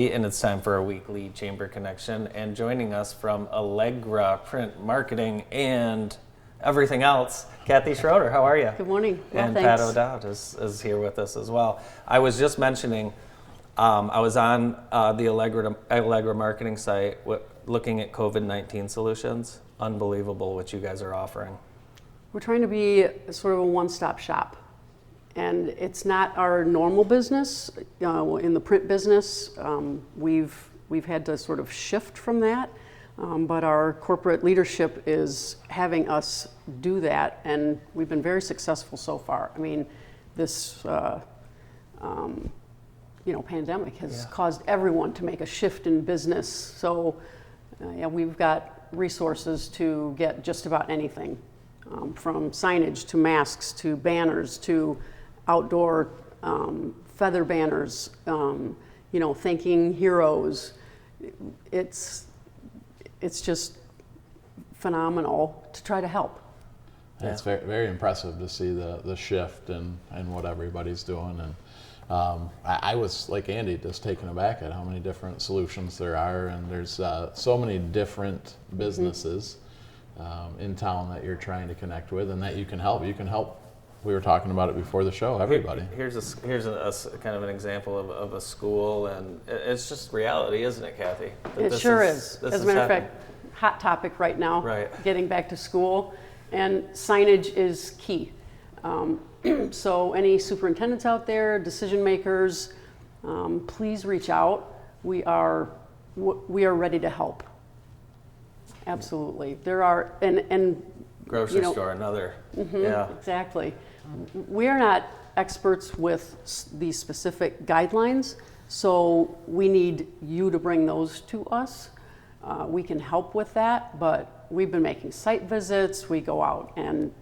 And it's time for our weekly Chamber Connection. And joining us from Allegra Print Marketing and everything else, Cathy Schroeder. How are you? Good morning. Well, and thanks. Pat O'Dowd is here with us as well. I was just mentioning, I was on the Allegra Marketing site looking at COVID-19 solutions. Unbelievable what you guys are offering. We're trying to be sort of a one-stop shop. And it's not our normal business. In the print business, we've had to sort of shift from that, but our corporate leadership is having us do that, and we've been very successful so far. I mean, this pandemic has caused everyone to make a shift in business. So we've got resources to get just about anything, from signage to masks to banners to outdoor feather banners, thanking heroes. It's just phenomenal to try to help. Yeah. It's very, very impressive to see the shift and what everybody's doing. And I was, like Andy, just taken aback at how many different solutions there are. And there's so many different businesses in town that you're trying to connect with and that you can help. You can help. We were talking about it before the show. Everybody. Here's a kind of an example of a school, and it's just reality, isn't it, Cathy? It sure is. As a matter of fact, hot topic right now. Right. Getting back to school, and signage is key. So any superintendents out there, decision makers, please reach out. We are ready to help. Absolutely. There are and grocery store, another. Yeah. Exactly. We are not experts with these specific guidelines, so we need you to bring those to us. We can help with that, but we've been making site visits. We go out and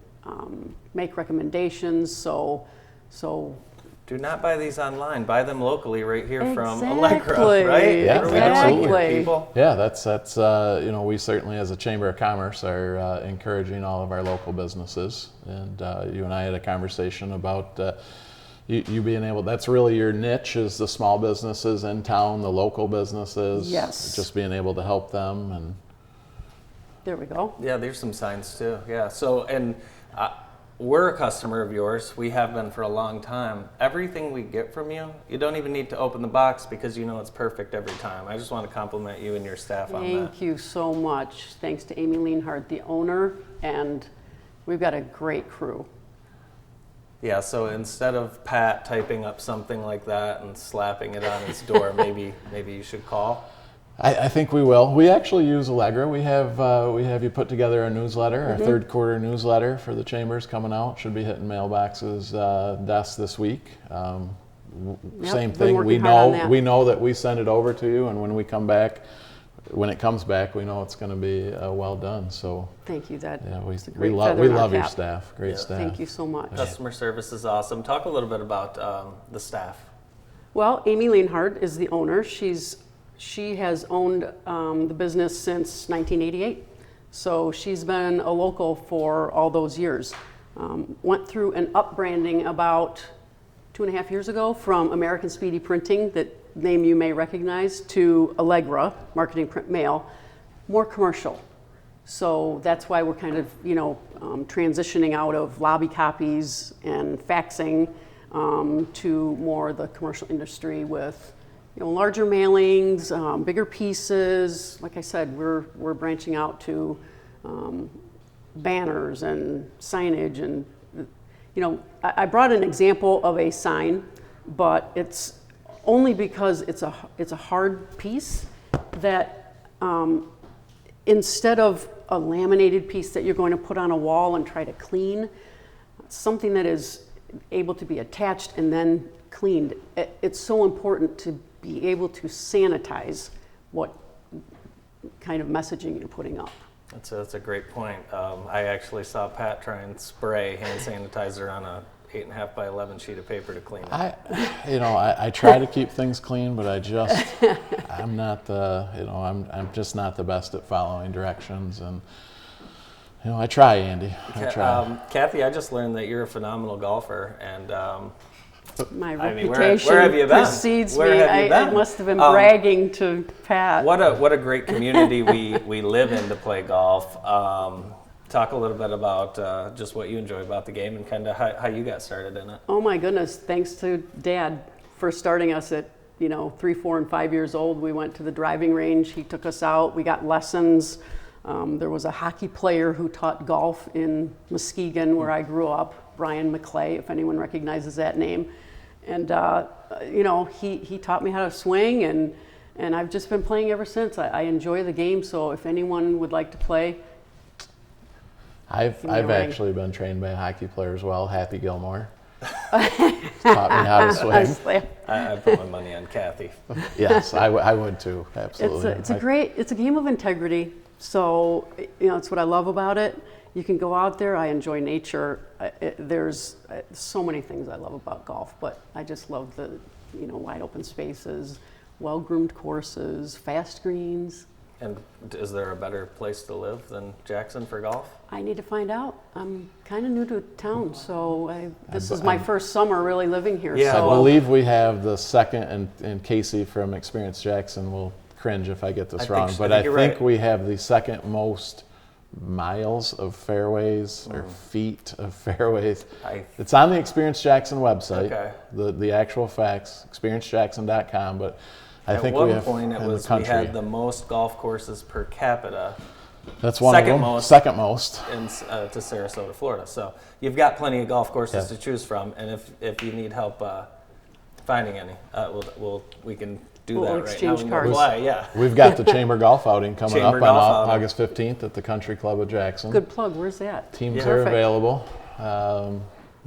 make recommendations. So do not buy these online. Buy them locally, right here from Exactly. Allegra, right? Yeah, exactly. People. Yeah, that's we certainly as a Chamber of Commerce are encouraging all of our local businesses. And you and I had a conversation about you being able, that's really your niche, is the small businesses in town, the local businesses. Yes. Just being able to help them. And There we go. Yeah, there's some signs too. Yeah, so, and we're a customer of yours. We have been for a long time. Everything we get from you, you don't even need to open the box because you know it's perfect every time. I just want to compliment you and your staff on that. Thank you so much. Thanks to Amy Leanhart, the owner, and we've got a great crew. Yeah, so instead of Pat typing up something like that and slapping it on his door, maybe you should call. I think we will. We actually use Allegra. We have you put together a newsletter, our third quarter newsletter for the Chambers coming out. Should be hitting mailboxes desks this week. Same thing. We know that we send it over to you, and when it comes back, we know it's going to be well done. So thank you. We love your staff. Great staff. Thank you so much. Customer service is awesome. Talk a little bit about the staff. Well, Amy Leanhart is the owner. She has owned the business since 1988. So she's been a local for all those years. Went through an upbranding about 2.5 years ago from American Speedy Printing, that name you may recognize, to Allegra Marketing Print Mail, more commercial. So that's why we're kind of transitioning out of lobby copies and faxing to more the commercial industry with larger mailings, bigger pieces. Like I said, we're branching out to banners and signage, and I brought an example of a sign, but it's only because it's a hard piece that instead of a laminated piece that you're going to put on a wall and try to clean, something that is able to be attached and then cleaned. It's so important to be able to sanitize what kind of messaging you're putting up. That's a great point. I actually saw Pat try and spray hand sanitizer on a 8.5 by 11 sheet of paper to clean it. I try to keep things clean, but I'm not I'm just not the best at following directions, and I try, Andy. I try. Cathy, I just learned that you're a phenomenal golfer, and My I mean, reputation where have you been? precedes Where me. have you I been? must have been bragging to Pat. What a great community we live in to play golf. Talk a little bit about just what you enjoy about the game and kind of how you got started in it. Oh my goodness, thanks to Dad for starting us at 3, 4, and 5 years old. We went to the driving range. He took us out. We got lessons. There was a hockey player who taught golf in Muskegon, where I grew up, Brian McClay, if anyone recognizes that name. And he taught me how to swing, and I've just been playing ever since. I enjoy the game, so if anyone would like to play, I've actually been trained by a hockey player as well, Happy Gilmore. Taught me how to swing. I put my money on Cathy. Yes, I would too. Absolutely. It's a game of integrity. So it's what I love about it. You can go out there. I enjoy nature. There's so many things I love about golf, but I just love the wide open spaces, well-groomed courses, fast greens. And is there a better place to live than Jackson for golf? I need to find out. I'm kind of new to town, so this is my first summer really living here. Yeah, so I believe we have the second, and Casey from Experience Jackson will cringe if I get this wrong, but I think we have the second most miles of fairways or feet of fairways. It's on the Experience Jackson website, the actual facts, experiencejackson.com, but I think at we one have point it was we had the most golf courses per capita. That's one second of them. most second most to Sarasota, Florida. So you've got plenty of golf courses to choose from, and if you need help finding any, we can do that right exchange now. cards. Yeah. We've got the Chamber Golf outing coming Chamber up on Golf outing. August 15th at the Country Club of Jackson. good plug. Where's that? Teams are available.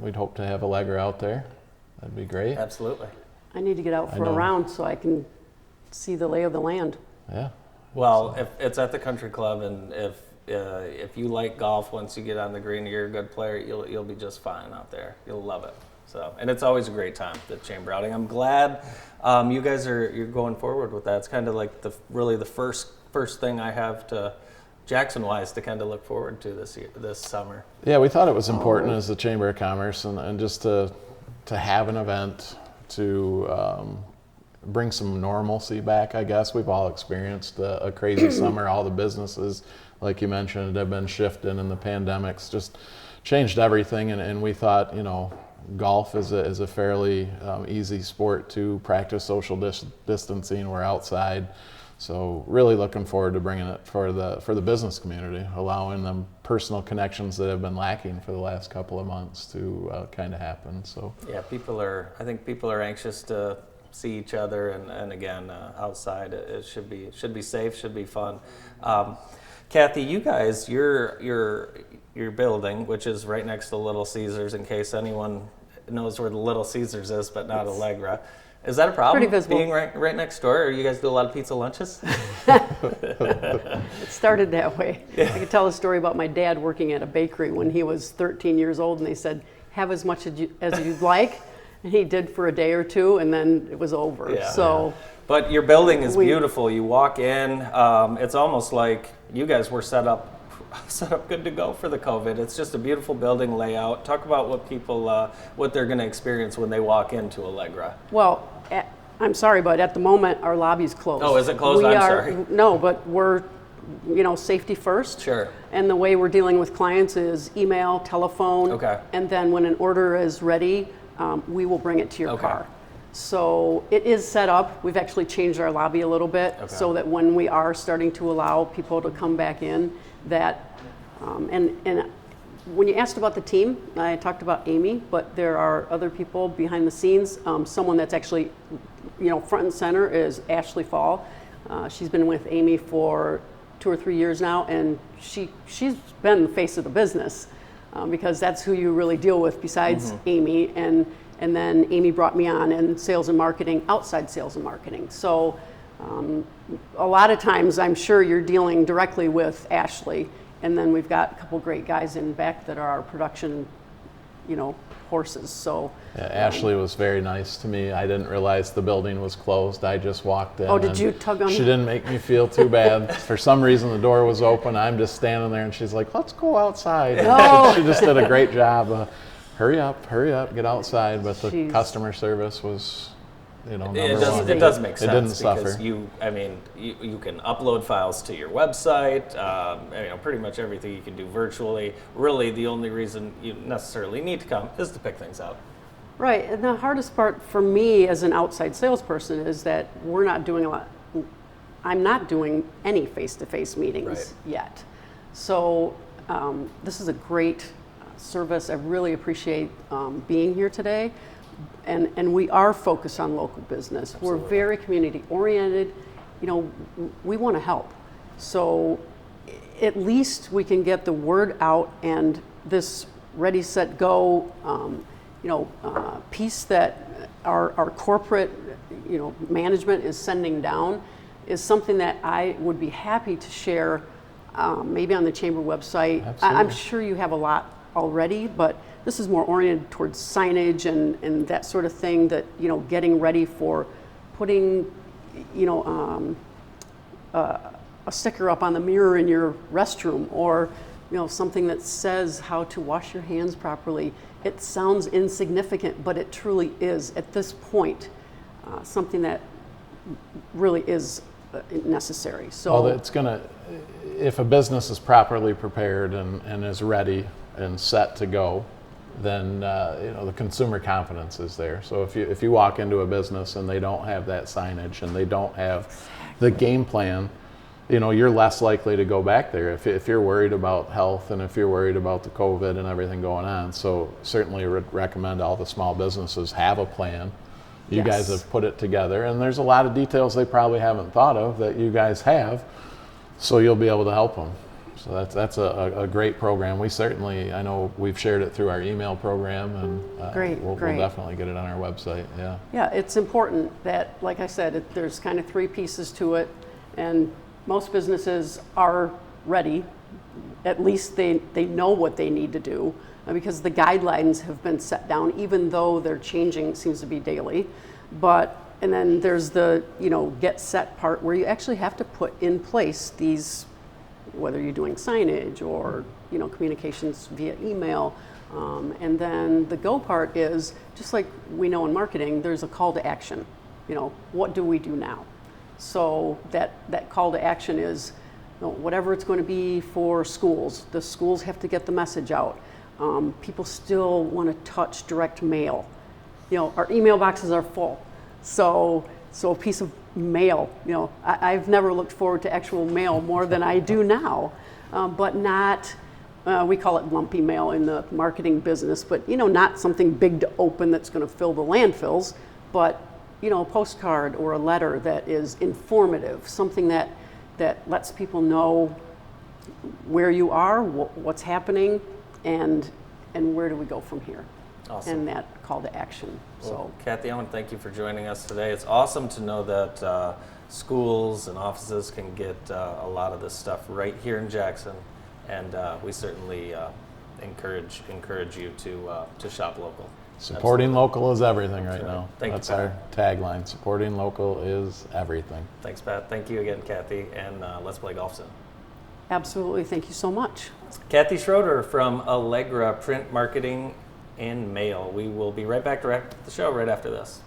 We'd hope to have Allegra out there. That'd be great. Absolutely. I need to get out for a round so I can see the lay of the land. Yeah. Well, if it's at the Country Club, and if you like golf, once you get on the green, you're a good player. You'll be just fine out there. You'll love it. So, and it's always a great time, the Chamber outing. I'm glad you guys you're going forward with that. It's kind of like really the first thing I have to Jackson-wise to kind of look forward to this summer. Yeah, we thought it was important as the Chamber of Commerce and just to have an event to bring some normalcy back, I guess. We've all experienced a crazy summer. All the businesses, like you mentioned, have been shifting, and the pandemic's just changed everything. And we thought, golf is a fairly easy sport to practice social distancing. We're outside. So really looking forward to bringing it for the business community, allowing them personal connections that have been lacking for the last couple of months to kind of happen. So yeah, I think people are anxious to see each other, and again, outside it should be safe, should be fun. Cathy, you guys, your building, which is right next to Little Caesars, in case anyone knows where the Little Caesars is, but not Allegra. Is that a problem? Pretty visible. Being right next door, or you guys do a lot of pizza lunches? It started that way. I could tell a story about my dad working at a bakery when he was 13 years old, and they said, have as much as you'd like. And he did for a day or two, and then it was over. Yeah. So, but your building is beautiful. You walk in, it's almost like you guys were set up good to go for the COVID. It's just a beautiful building layout. Talk about what people, what they're going to experience when they walk into Allegra. well, I'm sorry, but at the moment our lobby's closed. Oh, is it closed? I'm sorry. No, but we're, safety first. Sure. And the way we're dealing with clients is email, telephone. Okay. And then when an order is ready, we will bring it to your car. So it is set up. We've actually changed our lobby a little bit so that when we are starting to allow people to come back in, that, and when you asked about the team, I talked about Amy, but there are other people behind the scenes. Someone that's actually, front and center is Ashley Fall. She's been with Amy for 2 or 3 years now, and she's been the face of the business. Because that's who you really deal with besides Amy. And then Amy brought me on in sales and marketing, outside sales and marketing. So a lot of times I'm sure you're dealing directly with Ashley. And then we've got a couple great guys in back that are our production, horses. So yeah, Ashley was very nice to me. I didn't realize the building was closed. I just walked in. Oh, did you tug on? She didn't make me feel too bad. For some reason, the door was open. I'm just standing there, and she's like, "Let's go outside." Oh. She just did a great job hurry up, get outside. But the She's- customer service was, number It one. does make sense. It didn't because suffer. you can upload files to your website. Pretty much everything you can do virtually. Really, the only reason you necessarily need to come is to pick things up. Right, and the hardest part for me as an outside salesperson is that we're not doing a lot. I'm not doing any face-to-face meetings Right. yet. So this is a great service. I really appreciate being here today. And we are focused on local business. Absolutely. We're very community oriented. We want to help. So at least we can get the word out, and this Ready, Set, Go piece that our corporate management is sending down is something that I would be happy to share maybe on the chamber website. I'm Absolutely. sure you have a lot already, but this is more oriented towards signage and that sort of thing, that getting ready for putting a sticker up on the mirror in your restroom, or something that says how to wash your hands properly. It sounds insignificant, but it truly is at this point something that really is necessary. So Well, it's gonna, if a business is properly prepared and is ready and set to go, then the consumer confidence is there. So if you walk into a business and they don't have that signage and they don't have the game plan, you're less likely to go back there if you're worried about health and if you're worried about the COVID and everything going on. So certainly would recommend all the small businesses have a plan. You Yes. guys have put it together, and there's a lot of details they probably haven't thought of that you guys have, so you'll be able to help them. So that's a great program. We certainly, I know we've shared it through our email program, and Great. we'll definitely get it on our website. Yeah. yeah, it's important that, like I said, there's kind of three pieces to it, and most businesses are ready. At least they know what they need to do, because the guidelines have been set down, even though they're changing, it seems to be daily. And then there's the get set part, where you actually have to put in place these, whether you're doing signage or communications via email. And then the go part is, just like we know in marketing, there's a call to action. What do we do now? So that call to action is, whatever it's going to be for schools. The schools have to get the message out. People still want to touch direct mail. Our email boxes are full. So a piece of mail, I've never looked forward to actual mail more than I do now, but not, we call it lumpy mail in the marketing business, but not something big to open that's going to fill the landfills, but a postcard or a letter that is informative, something that lets people know where you are, what's happening, and where do we go from here. Awesome. And that call to action. Well, Cathy, I want to thank you for joining us today. It's awesome to know that schools and offices can get a lot of this stuff right here in Jackson, and we certainly encourage you to shop local. Supporting Absolutely. local is everything right That's right. now. Thank you, That's Pat. our tagline. Supporting local is everything. Thanks, Pat. Thank you again, Cathy, and let's play golf soon. Absolutely, thank you so much. Cathy Schroeder from Allegra Print Marketing and Mail. We will be right back to wrap the show right after this.